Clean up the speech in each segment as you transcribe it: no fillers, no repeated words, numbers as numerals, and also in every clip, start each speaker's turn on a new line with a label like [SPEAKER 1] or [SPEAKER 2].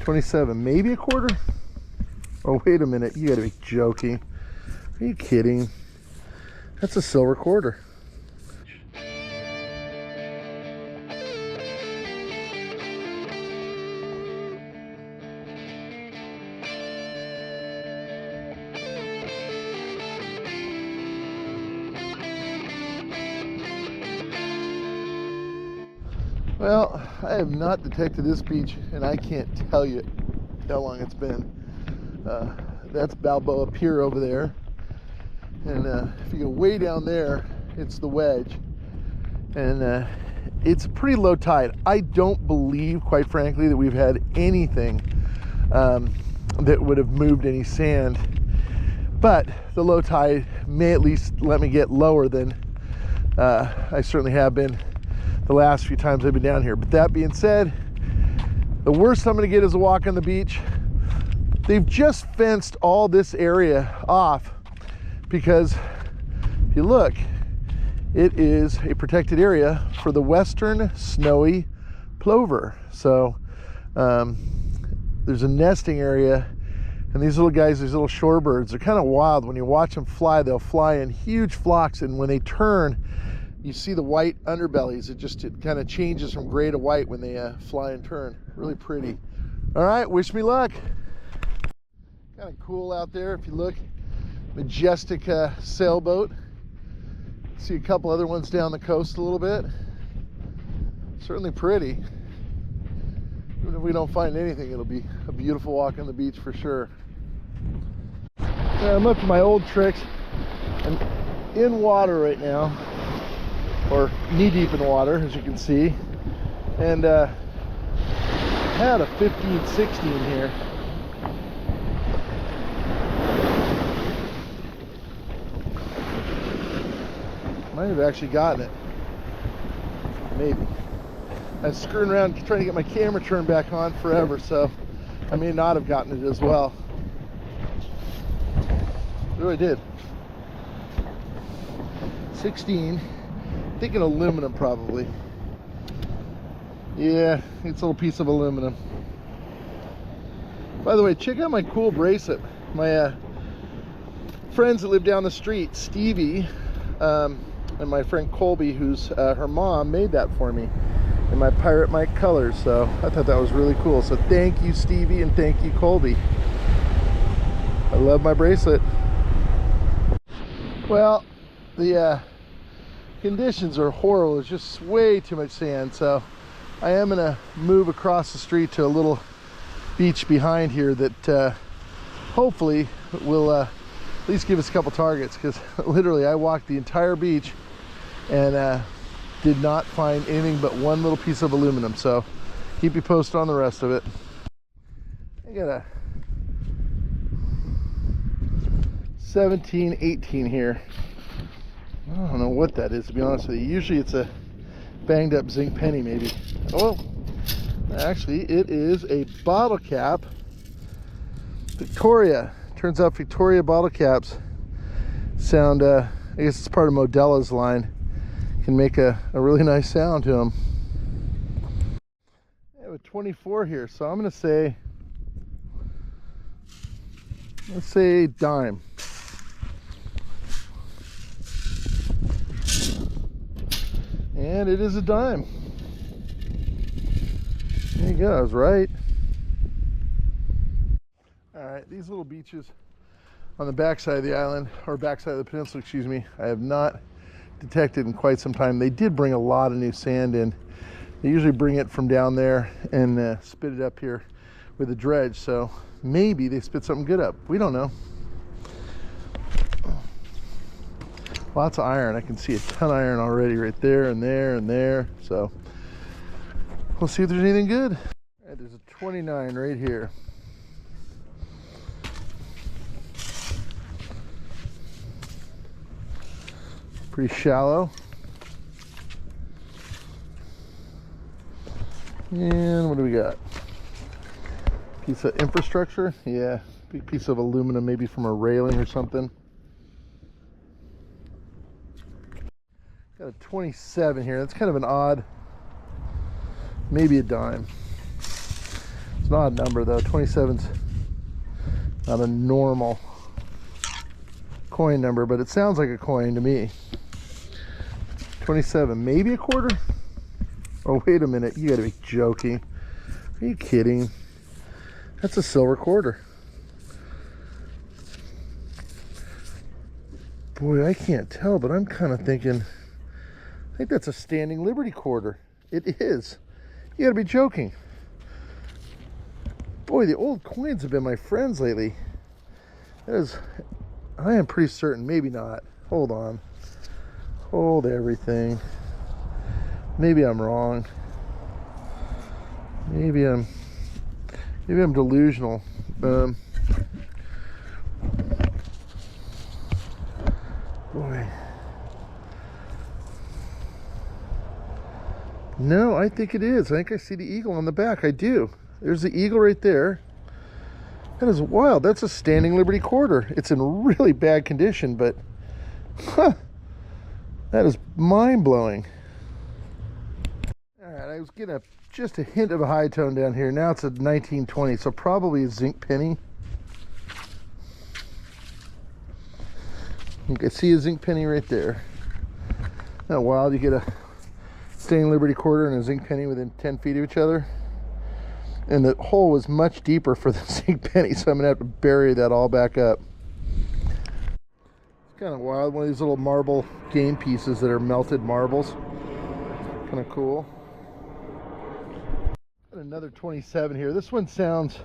[SPEAKER 1] 27, maybe a quarter. Oh, wait a minute, you gotta be joking. Are you kidding? That's a silver quarter. Well, I have not detected this beach, and I can't tell you how long it's been. That's Balboa Pier over there, and if you go way down there, it's the Wedge, and it's pretty low tide. I don't believe, quite frankly, that we've had anything that would have moved any sand, but the low tide may at least let me get lower than I certainly have been the last few times I've been down here. But that being said, the worst I'm going to get is a walk on the beach. They've just fenced all this area off because if you look, it is a protected area for the western snowy plover. So there's a nesting area, and these little guys, these little shorebirds, they're kind of wild. When you watch them fly, they'll fly in huge flocks, and when they turn, you see the white underbellies. It kind of changes from gray to white when they fly and turn. Really pretty. All right, wish me luck. Kind of cool out there if you look. Majestic sailboat. See a couple other ones down the coast a little bit. Certainly pretty. Even if we don't find anything, it'll be a beautiful walk on the beach for sure. I'm up to my old tricks. I'm in water right now, or knee deep in water, as you can see, and had a 15-16 here. Might have actually gotten it, maybe. I was screwing around trying to get my camera turned back on forever, so I may not have gotten it as well. Oh, I did. 16. Thinking aluminum probably. Yeah, it's a little piece of aluminum. By the way, check out my cool bracelet. My friends that live down the street, Stevie, and my friend Colby, who's her mom, made that for me in my Pirate Mike colors. So I thought that was really cool. So thank you, Stevie, and thank you, Colby. I love my bracelet. Well, the conditions are horrible. There's just way too much sand, so I am gonna move across the street to a little beach behind here that hopefully will at least give us a couple targets, because literally I walked the entire beach and did not find anything but one little piece of aluminum. So keep you posted on the rest of it. I got a 17, 18 here. I don't know what that is, to be honest with you. Usually it's a banged up zinc penny, maybe. Oh, actually it is a bottle cap. Victoria. Turns out Victoria bottle caps sound, I guess it's part of Modella's line, can make a really nice sound to them. I have a 24 here, so I'm going to say, let's say dime. And it is a dime. There you go, I was right. Alright, these little beaches on the backside of the island, or backside of the peninsula, excuse me, I have not detected in quite some time. They did bring a lot of new sand in. They usually bring it from down there and spit it up here with a dredge, so maybe they spit something good up. We don't know. Lots of iron. I can see a ton of iron already right there and there and there, so we'll see if there's anything good. All right, there's a 29 right here. Pretty shallow. And what do we got? Piece of infrastructure? Yeah, big piece of aluminum, maybe from a railing or something. Got a 27 here. That's kind of an odd, maybe a dime. Let's It's not a number though. 27's not a normal coin number, but it sounds like a coin to me. 27, maybe a quarter? Oh, wait a minute. You gotta be joking. Are you kidding? That's a silver quarter. Boy, I can't tell, but I'm kind of thinking, I think that's a standing Liberty quarter. It is. You gotta be joking. Boy, the old coins have been my friends lately. That is, I am pretty certain, maybe not. Hold on. Hold everything. Maybe I'm wrong. Maybe I'm delusional. Boy. No, I think it is. I think I see the eagle on the back. I do. There's the eagle right there. That is wild. That's a standing Liberty quarter. It's in really bad condition, but huh, that is mind-blowing. All right, I was getting just a hint of a high tone down here. Now it's a 1920, so probably a zinc penny. You can see a zinc penny right there. Isn't that wild? You get a standing Liberty quarter and a zinc penny within 10 feet of each other. And the hole was much deeper for the zinc penny, so I'm gonna have to bury that all back up. It's kind of wild. One of these little marble game pieces that are melted marbles. Kind of cool. Got another 27 here. This one sounds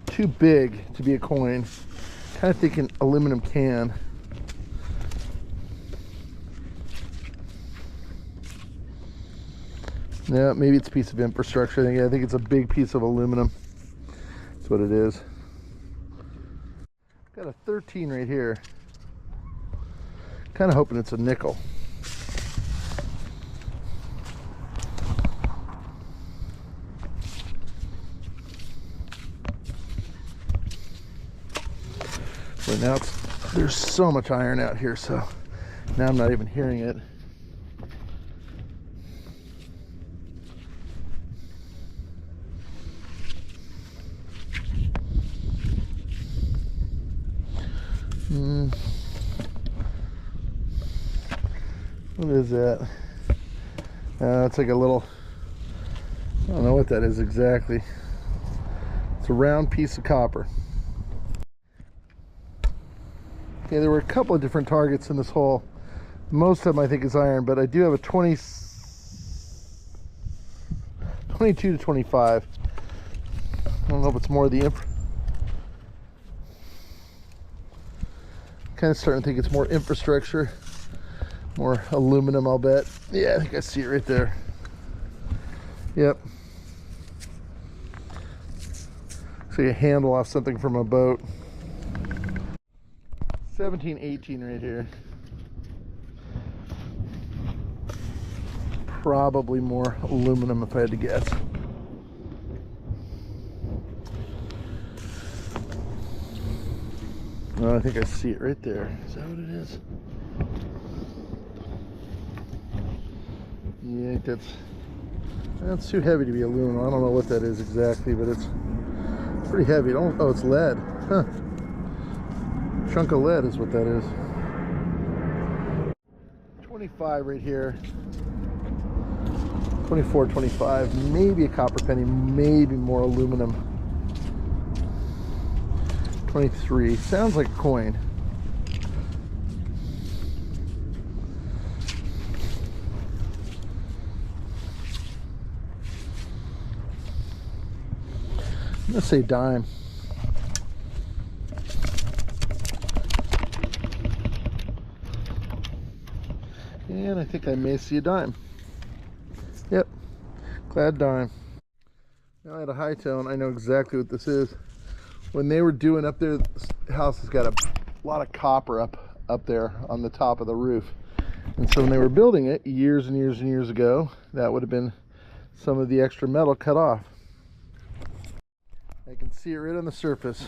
[SPEAKER 1] too big to be a coin. Kind of thinking aluminum can. Yeah, maybe it's a piece of infrastructure. I think it's a big piece of aluminum. That's what it is. Got a 13 right here. Kind of hoping it's a nickel. But now there's so much iron out here, so now I'm not even hearing it. What is that? It's like a little, I don't know what that is exactly. It's a round piece of copper. Okay, there were a couple of different targets in this hole. Most of them I think is iron, but I do have a 22 to 25. I don't know if it's more of the kind of starting to think it's more infrastructure, more aluminum, I'll bet. Yeah, I think I see it right there. Yep. See a handle off something from a boat. 17, 18 right here. Probably more aluminum if I had to guess. Oh, I think I see it right there. Is that what it is? Yeah, that's too heavy to be aluminum. I don't know what that is exactly, but it's pretty heavy. Oh, it's lead. Huh. Chunk of lead is what that is. 25 right here. 24, 25. Maybe a copper penny, maybe more aluminum. 23. Sounds like a coin. I'm gonna say dime. And I think I may see a dime. Yep, clad dime. Now I had a high tone. I know exactly what this is. When they were doing up there, this house has got a lot of copper up there on the top of the roof. And so when they were building it years and years and years ago, that would have been some of the extra metal cut off. I can see it right on the surface.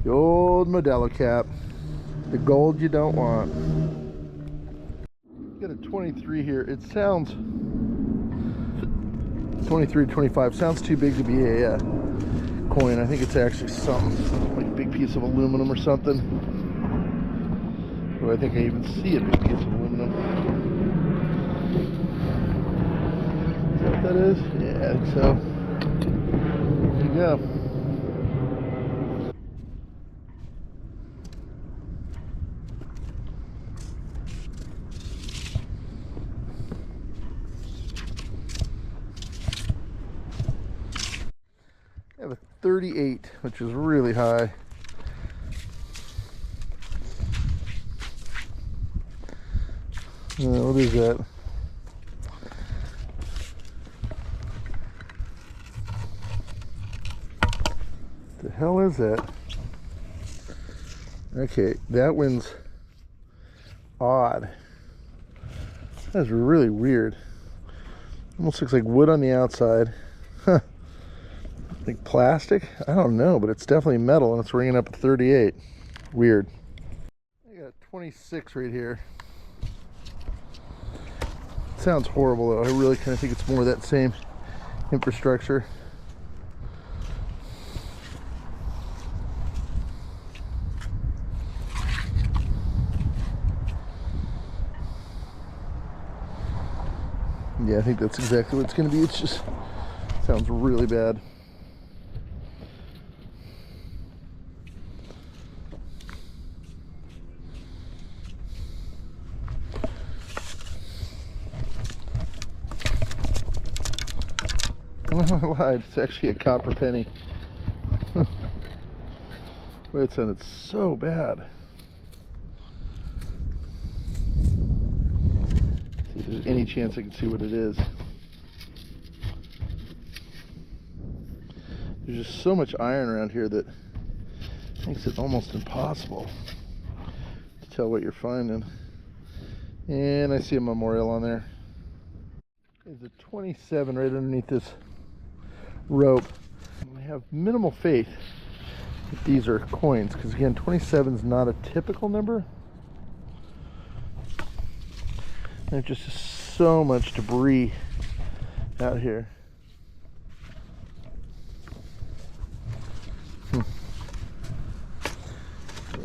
[SPEAKER 1] The old Modelo cap. The gold you don't want. Got a 23 here. It sounds 23, 25 sounds too big to be a coin. I think it's actually something like a big piece of aluminum or something. Oh, I think I even see a big piece of aluminum. Is that what that is? Yeah, I think so. There you go. I have a 38, which is really high. What is that? The hell is that? Okay, that one's odd. That's really weird. Almost looks like wood on the outside. Huh. Like plastic? I don't know, but it's definitely metal and it's ringing up at 38. Weird. I got 26 right here. Sounds horrible though. I really kind of think it's more of that same infrastructure. Yeah, I think that's exactly what it's going to be. It's just sounds really bad. I lied. It's actually a copper penny. Wait, it sounded so bad. See if there's any chance I can see what it is. There's just so much iron around here that makes it almost impossible to tell what you're finding. And I see a memorial on there. There's a 27 right underneath this rope. I have minimal faith that these are coins because again 27 is not a typical number. There's just so much debris out here. Yeah,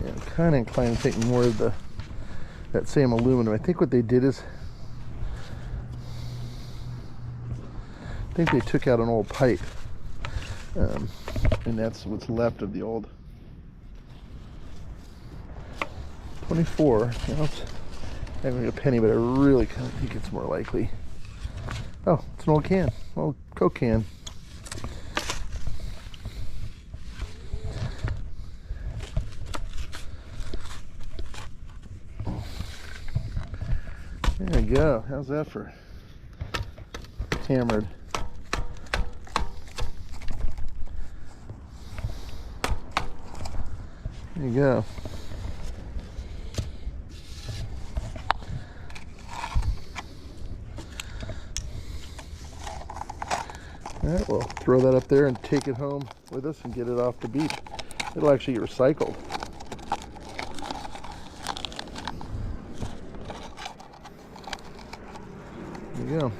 [SPEAKER 1] I'm kind of inclined to take more of that same aluminum. I think what they did is I think they took out an old pipe, and that's what's left of the old 24. You know, it's having a penny, but I really kind of think it's more likely. Oh, it's an old can, old Coke can. There you go. How's that for hammered? There you go. All right, we'll throw that up there and take it home with us and get it off the beach. It'll actually get recycled. There you go.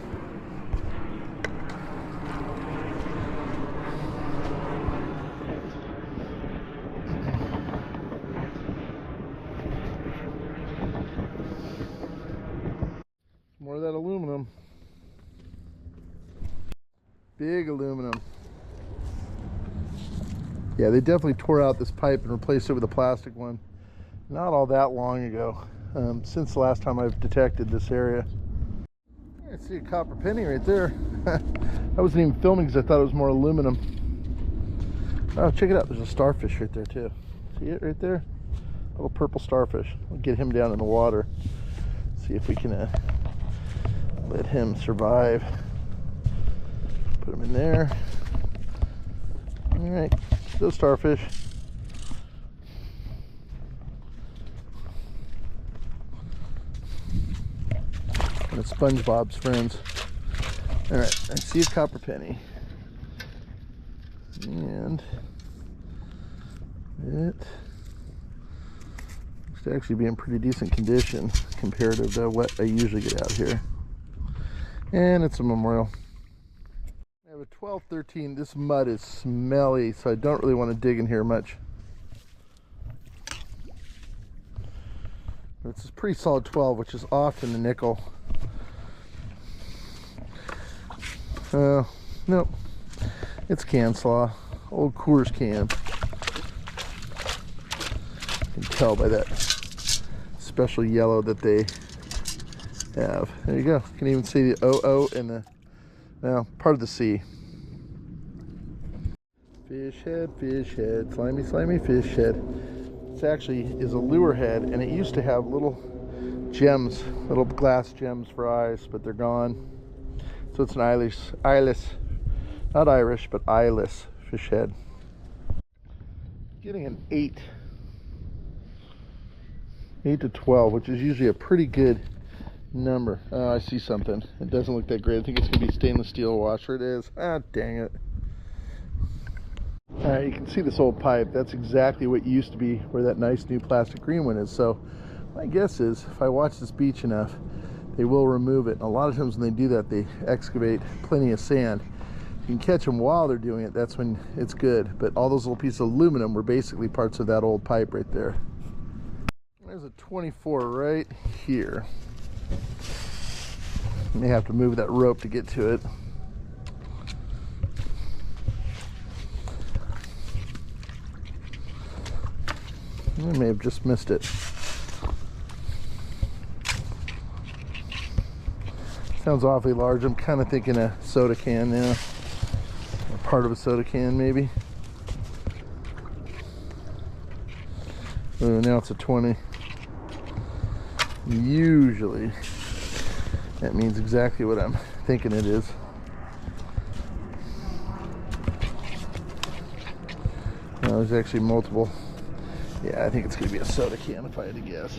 [SPEAKER 1] More of that aluminum. Big aluminum. Yeah, they definitely tore out this pipe and replaced it with a plastic one not all that long ago, since the last time I've detected this area. I see a copper penny right there. I wasn't even filming because I thought it was more aluminum. Oh, check it out. There's a starfish right there too. See it right there? A little purple starfish. We'll get him down in the water. See if we can let him survive. Put him in there. All right, those starfish. One of SpongeBob's friends. All right, I see a copper penny, and it looks to actually be in pretty decent condition comparative to what I usually get out here. And it's a memorial. I have have a 12-13. This mud is smelly, so I don't really want to dig in here much. It's a pretty solid 12, which is often a nickel. Nope. It's can slaw. Old Coors can. You can tell by that special yellow that they have. There you go. You can even see the OO and the, well, part of the C. Fish head, slimy, slimy fish head. This actually is a lure head, and it used to have little gems, little glass gems for eyes, but they're gone. So it's an eyeless, not Irish, but eyeless fish head. Getting an 8 to 12, which is usually a pretty good number. Oh, I see something. It doesn't look that great. I think it's going to be stainless steel washer. It is. Ah, dang it. All right, you can see this old pipe. That's exactly what used to be where that nice new plastic green one is. So my guess is if I watch this beach enough, they will remove it. And a lot of times when they do that, they excavate plenty of sand. You can catch them while they're doing it. That's when it's good. But all those little pieces of aluminum were basically parts of that old pipe right there. There's a 24 right here. May have to move that rope to get to it. I may have just missed it. Sounds awfully large. I'm kind of thinking a soda can now. Or part of a soda can, maybe. Oh, now it's a 20. Usually, that means exactly what I'm thinking it is. No, there's actually multiple. Yeah, I think it's going to be a soda can if I had to guess.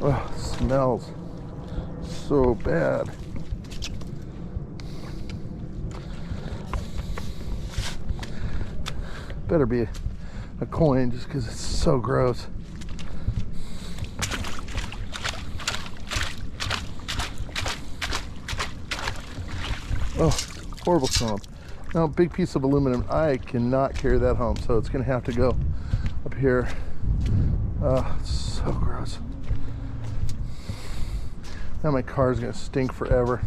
[SPEAKER 1] Oh, it smells so bad. Better be a coin just because it's so gross. Oh, horrible smell. Now, big piece of aluminum. I cannot carry that home, so it's going to have to go up here. It's so gross. Now my car's going to stink forever.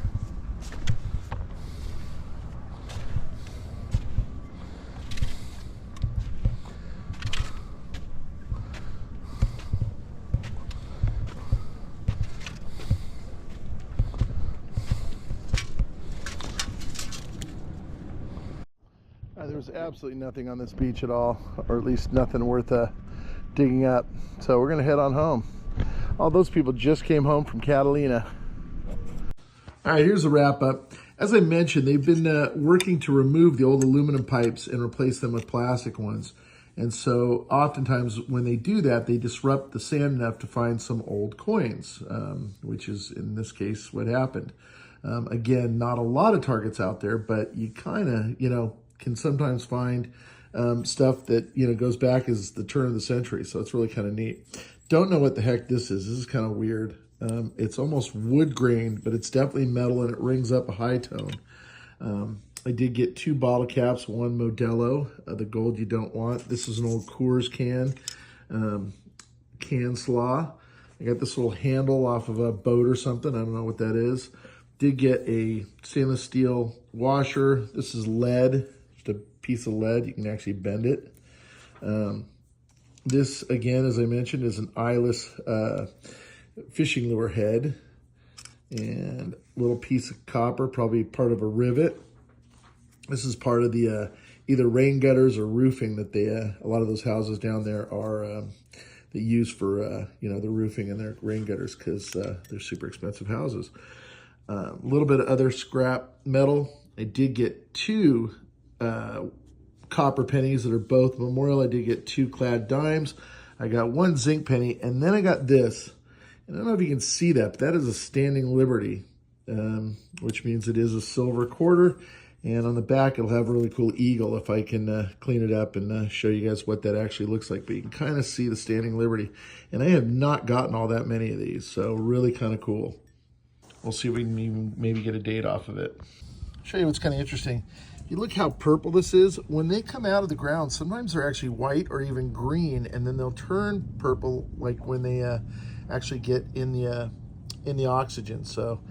[SPEAKER 1] There's absolutely nothing on this beach at all, or at least nothing worth digging up. So we're gonna head on home. All those people just came home from Catalina. All right, here's a wrap up. As I mentioned, they've been working to remove the old aluminum pipes and replace them with plastic ones. And so oftentimes when they do that, they disrupt the sand enough to find some old coins, which is in this case what happened. Again, not a lot of targets out there, but you kind of, can sometimes find stuff that, goes back as the turn of the century. So it's really kind of neat. Don't know what the heck this is. This is kind of weird. It's almost wood grain, but it's definitely metal and it rings up a high tone. I did get 2 bottle caps, one Modelo, the gold you don't want. This is an old Coors can slaw. I got this little handle off of a boat or something. I don't know what that is. Did get a stainless steel washer. This is lead, just a piece of lead. You can actually bend it. This, again, as I mentioned, is an eyeless fishing lure head. And a little piece of copper, probably part of a rivet. This is part of the either rain gutters or roofing that they, a lot of those houses down there are, they use for, the roofing and their rain gutters because they're super expensive houses. A little bit of other scrap metal. I did get 2 copper pennies that are both memorial. I did get 2 clad dimes. I got 1 zinc penny, and then I got this. And I don't know if you can see that, but that is a standing liberty, which means it is a silver quarter. And on the back, it'll have a really cool eagle if I can clean it up and show you guys what that actually looks like. But you can kind of see the Standing Liberty. And I have not gotten all that many of these, so really kind of cool. We'll see if we can even maybe get a date off of it. I'll show you what's kind of interesting. If you look how purple this is, when they come out of the ground, sometimes they're actually white or even green, and then they'll turn purple like when they actually get in the oxygen. So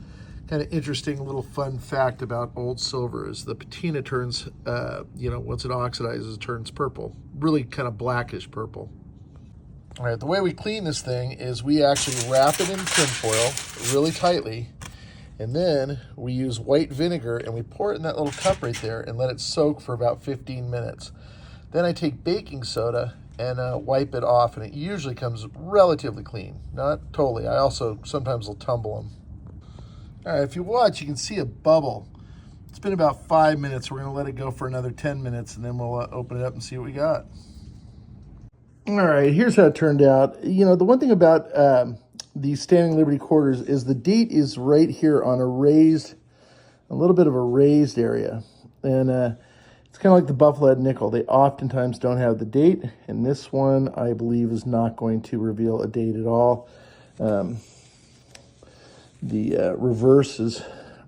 [SPEAKER 1] kind of interesting little fun fact about old silver is the patina turns, once it oxidizes, it turns purple. Really kind of blackish purple. All right, the way we clean this thing is we actually wrap it in tinfoil really tightly, and then we use white vinegar and we pour it in that little cup right there and let it soak for about 15 minutes. Then I take baking soda and wipe it off, and it usually comes relatively clean. Not totally. I also sometimes will tumble them. All right, if you watch, you can see a bubble. It's been about 5 minutes. We're gonna let it go for another 10 minutes, and then we'll open it up and see what we got. All right, here's how it turned out. You know, the one thing about these Standing Liberty quarters is the date is right here on a little bit of a raised area. And it's kind of like the Buffalo Head nickel. They oftentimes don't have the date, and this one, I believe, is not going to reveal a date at all. The reverse is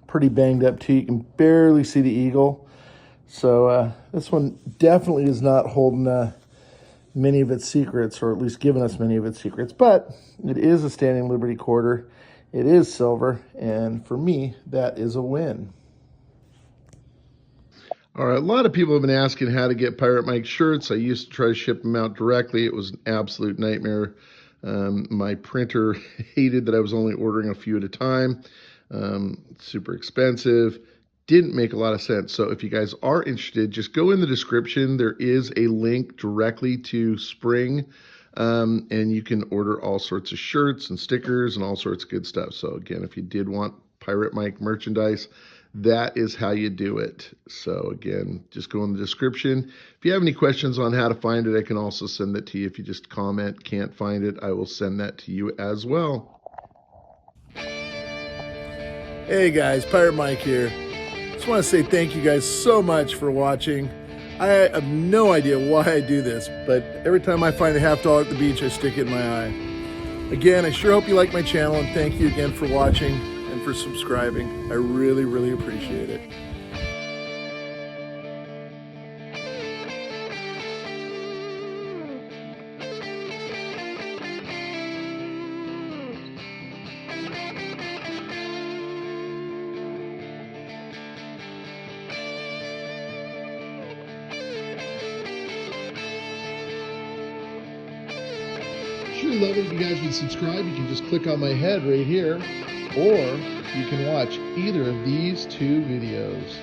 [SPEAKER 1] pretty banged up too. You can barely see the eagle. So this one definitely is not holding many of its secrets, or at least giving us many of its secrets. But it is a Standing Liberty quarter. It is silver, and for me, that is a win. All right, a lot of people have been asking how to get Pirate Mike shirts. I used to try to ship them out directly. It was an absolute nightmare. My printer hated that I was only ordering a few at a time. Super expensive. Didn't make a lot of sense. So if you guys are interested, just go in the description. There is a link directly to Spring, and you can order all sorts of shirts and stickers and all sorts of good stuff. So again, if you did want Pirate Mike merchandise, that is how you do it. So again, just go in the description. If you have any questions on how to find it, I can also send that to you. If you just comment, can't find it, I will send that to you as well. Hey guys, Pirate Mike here. Just want to say thank you guys so much for watching. I have no idea why I do this, but every time I find a $50 at the beach, I stick it in my eye. Again, I sure hope you like my channel, and thank you again for watching and for subscribing. I really, really appreciate it. Sure love it if you guys would subscribe. You can just click on my head right here, or you can watch either of these two videos.